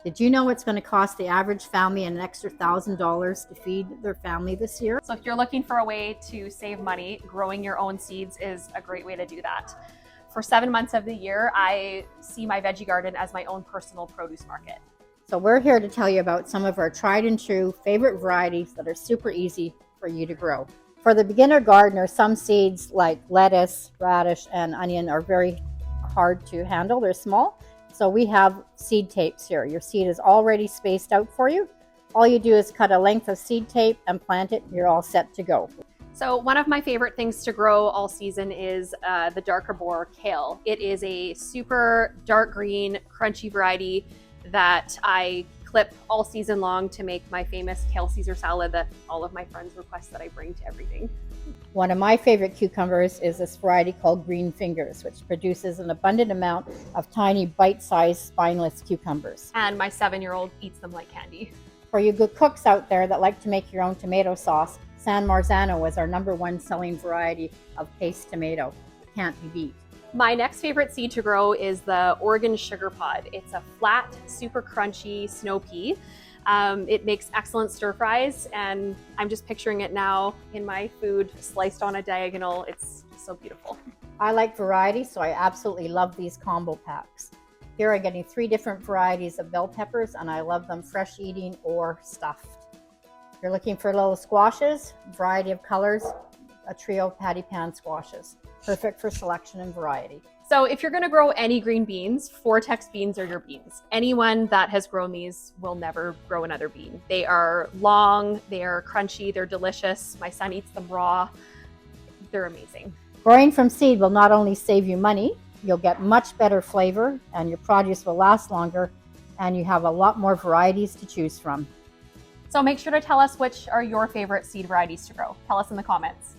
Did you know it's going to cost the average family an extra $1,000 to feed their family this year? So if you're looking for a way to save money, growing your own seeds is a great way to do that. For 7 months of the year, I see my veggie garden as my own personal produce market. So we're here to tell you about some of our tried and true favorite varieties that are super easy for you to grow. For the beginner gardener, some seeds like lettuce, radish, and onion are very hard to handle. They're small. So we have seed tapes here. Your seed is already spaced out for you. All you do is cut a length of seed tape and plant it. You're all set to go. So one of my favorite things to grow all season is the dark arbor kale. It is a super dark green, crunchy variety that I clip all season long to make my famous kale Caesar salad that all of my friends request that I bring to everything. One of my favorite cucumbers is this variety called Green Fingers, which produces an abundant amount of tiny bite-sized spineless cucumbers. And my 7-year-old eats them like candy. For you good cooks out there that like to make your own tomato sauce, San Marzano is our #1 selling variety of paste tomato. It can't be beat. My next favorite seed to grow is the Oregon sugar pod. It's a flat, super crunchy snow pea. It makes excellent stir fries, and I'm just picturing it now in my food, sliced on a diagonal. It's so beautiful. I like variety, so I absolutely love these combo packs. Here I'm getting 3 different varieties of bell peppers, and I love them fresh eating or stuffed. If you're looking for little squashes, variety of colors, a trio of patty pan squashes. Perfect for selection and variety. So if you're gonna grow any green beans, Vortex beans are your beans. Anyone that has grown these will never grow another bean. They are long, they are crunchy, they're delicious. My son eats them raw. They're amazing. Growing from seed will not only save you money, you'll get much better flavor and your produce will last longer, and you have a lot more varieties to choose from. So make sure to tell us which are your favorite seed varieties to grow. Tell us in the comments.